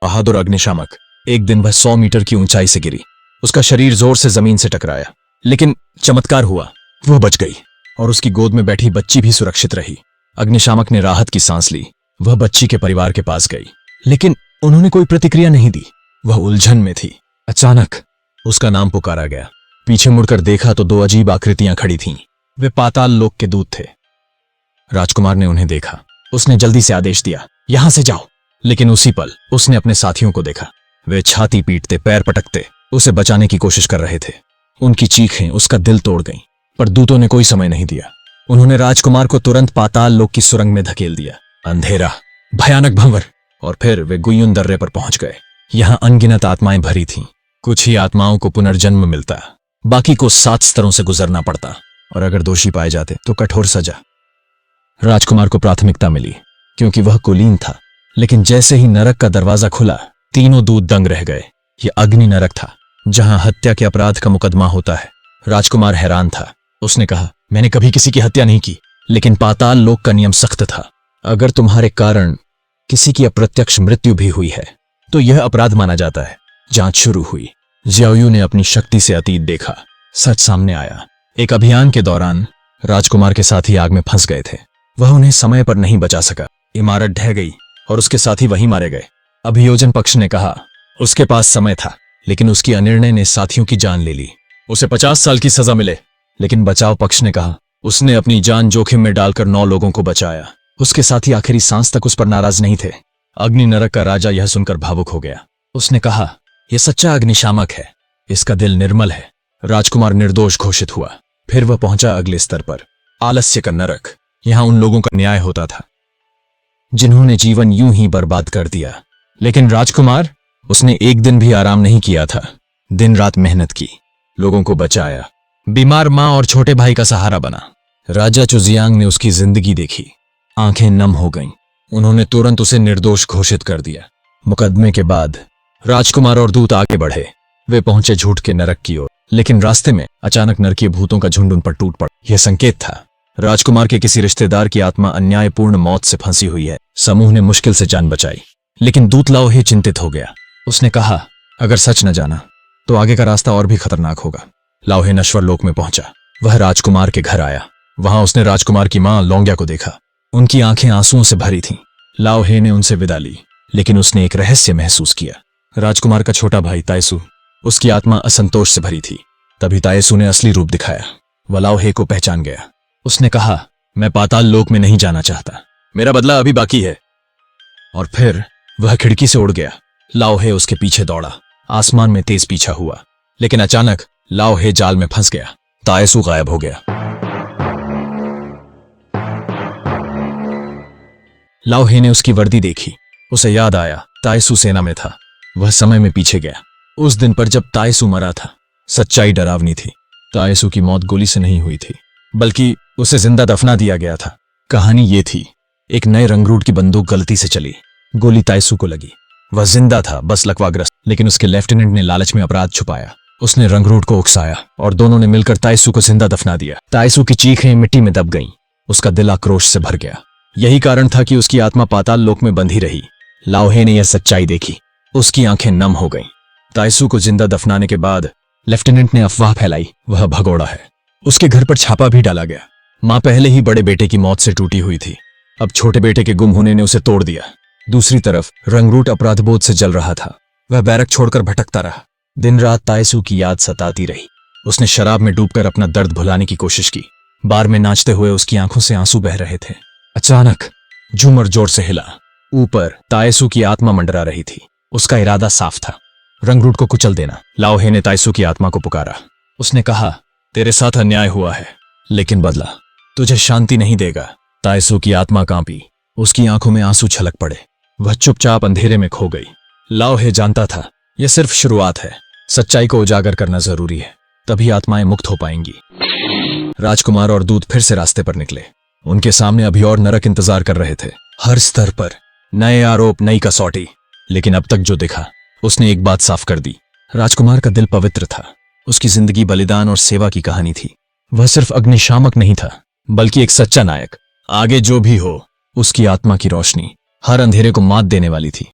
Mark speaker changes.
Speaker 1: बहादुर अग्निशामक। एक दिन वह 100 मीटर की ऊंचाई से गिरी। उसका शरीर जोर से जमीन से टकराया, लेकिन चमत्कार हुआ, वह बच गई और उसकी गोद में बैठी बच्ची भी सुरक्षित रही। अग्निशामक ने राहत की सांस ली। वह बच्ची के परिवार के पास गई, लेकिन उन्होंने कोई प्रतिक्रिया नहीं दी। वह उलझन में थी। अचानक उसका नाम पुकारा गया। पीछे मुड़कर देखा तो 2 अजीब आकृतियां खड़ी थीं। वे पाताल लोक के दूत थे। राजकुमार ने उन्हें देखा। उसने जल्दी से आदेश दिया, यहां से जाओ। लेकिन उसी पल उसने अपने साथियों को देखा। वे छाती पीटते, पैर पटकते उसे बचाने की कोशिश कर रहे थे। उनकी चीखें उसका दिल तोड़ गईं, पर दूतों ने कोई समय नहीं दिया। उन्होंने राजकुमार को तुरंत पाताल लोक की सुरंग में धकेल दिया। अंधेरा, भयानक भंवर, और फिर वे गुयुन दर्रे पर पहुंच गए। यहां अनगिनत आत्माएं भरी थीं। कुछ ही आत्माओं को पुनर्जन्म मिलता, बाकी को 7 स्तरों से गुजरना पड़ता, और अगर दोषी पाए जाते तो कठोर सजा। राजकुमार को प्राथमिकता मिली क्योंकि वह कुलीन था, लेकिन जैसे ही नरक का दरवाजा खुला, तीनों दूत दंग रह गए। यह अग्नि नरक था, जहां हत्या के अपराध का मुकदमा होता है। राजकुमार हैरान था। उसने कहा, मैंने कभी किसी की हत्या नहीं की, लेकिन पाताल लोक का नियम सख्त था। अगर तुम्हारे कारण किसी की अप्रत्यक्ष मृत्यु भी हुई है तो यह अपराध माना जाता है। जांच शुरू हुई। ज्याओयू ने अपनी शक्ति से अतीत देखा। सच सामने आया। एक अभियान के दौरान राजकुमार के साथी आग में फंस गए थे। वह उन्हें समय पर नहीं बचा सका। इमारत ढह गई और उसके साथी वहीं मारे गए। अभियोजन पक्ष ने कहा उसके पास समय था, लेकिन उसकी अनिर्णय ने साथियों की जान ले ली। उसे 50 साल की सजा मिले। लेकिन बचाव पक्ष ने कहा उसने अपनी जान जोखिम में डालकर 9 लोगों को बचाया। उसके साथी आखिरी सांस तक उस पर नाराज नहीं थे। अग्नि नरक का राजा यह सुनकर भावुक हो गया। उसने कहा, यह सच्चा अग्निशामक है, इसका दिल निर्मल है। राजकुमार निर्दोष घोषित हुआ। फिर वह पहुंचा अगले स्तर पर, आलस्य का नरक। यहां उन लोगों का न्याय होता था जिन्होंने जीवन यूं ही बर्बाद कर दिया। लेकिन राजकुमार, उसने एक दिन भी आराम नहीं किया था। दिन रात मेहनत की, लोगों को बचाया, बीमार मां और छोटे भाई का सहारा बना। राजा चुजियांग ने उसकी जिंदगी देखी। आंखें नम हो गईं। उन्होंने तुरंत उसे निर्दोष घोषित कर दिया। मुकदमे के बाद राजकुमार और दूत आगे बढ़े। वे पहुंचे झूठ के नरक की ओर, लेकिन रास्ते में अचानक नरकीय भूतों का झुंड उन पर टूट पड़ा। यह संकेत था, राजकुमार के किसी रिश्तेदार की आत्मा अन्यायपूर्ण मौत से फंसी हुई है। समूह ने मुश्किल से जान बचाई, लेकिन दूत लाओहे चिंतित हो गया। उसने कहा, अगर सच न जाना तो आगे का रास्ता और भी खतरनाक होगा। लाओहे नश्वर लोक में पहुंचा। वह राजकुमार के घर आया। वहां उसने राजकुमार की मां लोंग्या को देखा। उनकी आंखें आंसुओं से भरी थीं। लाओहे ने उनसे विदा ली, लेकिन उसने एक रहस्य महसूस किया। राजकुमार का छोटा भाई तायसु, उसकी आत्मा असंतोष से भरी थी। तभी तायसु ने असली रूप दिखाया। वह लाओहे को पहचान गया। उसने कहा, मैं पाताल लोक में नहीं जाना चाहता, मेरा बदला अभी बाकी है। और फिर वह खिड़की से उड़ गया। लाओहे उसके पीछे दौड़ा। आसमान में तेज पीछा हुआ, लेकिन अचानक लाओहे जाल में फंस गया। तायसु गायब हो गया। लाओहे ने उसकी वर्दी देखी। उसे याद आया तायसु सेना में था। वह समय में पीछे गया। उस दिन पर जब तायसु मरा था, सच्चाई डरावनी थी। तायसु की मौत गोली से नहीं हुई थी, बल्कि उसे जिंदा दफना दिया गया था। कहानी ये थी, एक नए रंगरूट की बंदूक गलती से चली। गोली तायसु को लगी। वह जिंदा था, बस लकवाग्रस्त, लेकिन उसके लेफ्टिनेंट ने लालच में अपराध छुपाया। उसने रंगरूट को उकसाया और दोनों ने मिलकर तायसु को जिंदा दफना दिया। तायसु की चीखें मिट्टी में दब गईं। उसका दिल आक्रोश से भर गया। यही कारण था कि उसकी आत्मा पाताल लोक में बंधी रही। लाओहे ने यह सच्चाई देखी। उसकी आंखें नम हो गईं। तायसु को जिंदा दफनाने के बाद लेफ्टिनेंट ने अफवाह फैलाई, वह भगोड़ा है। उसके घर पर छापा भी डाला गया। मां पहले ही बड़े बेटे की मौत से टूटी हुई थी। अब छोटे बेटे के गुम होने ने उसे तोड़ दिया। दूसरी तरफ रंगरूट अपराधबोध से जल रहा था। वह बैरक छोड़कर भटकता रहा। दिन रात तायसु की याद सताती रही। उसने शराब में डूबकर अपना दर्द भुलाने की कोशिश की। बार में नाचते हुए उसकी आंखों से आंसू बह रहे थे। अचानक झूमर जोर से हिला। ऊपर तायसु की आत्मा मंडरा रही थी। उसका इरादा साफ था, रंगरूट को कुचल देना। लाओहे ने तायसु की आत्मा को पुकारा। उसने कहा, तेरे साथ अन्याय हुआ है, लेकिन बदला तुझे शांति नहीं देगा। तायसु की आत्मा कांपी। उसकी आंखों में आंसू छलक पड़े। वह चुपचाप अंधेरे में खो गई। लाओहे जानता था, यह सिर्फ शुरुआत है। सच्चाई को उजागर करना जरूरी है, तभी आत्माएं मुक्त हो पाएंगी। राजकुमार और दूत फिर से रास्ते पर निकले। उनके सामने अभी और नरक इंतजार कर रहे थे। हर स्तर पर नए आरोप, नई कसौटी। लेकिन अब तक जो दिखा, उसने एक बात साफ कर दी। राजकुमार का दिल पवित्र था। उसकी जिंदगी बलिदान और सेवा की कहानी थी। वह सिर्फ अग्निशामक नहीं था, बल्कि एक सच्चा नायक। आगे जो भी हो, उसकी आत्मा की रोशनी हर अंधेरे को मात देने वाली थी।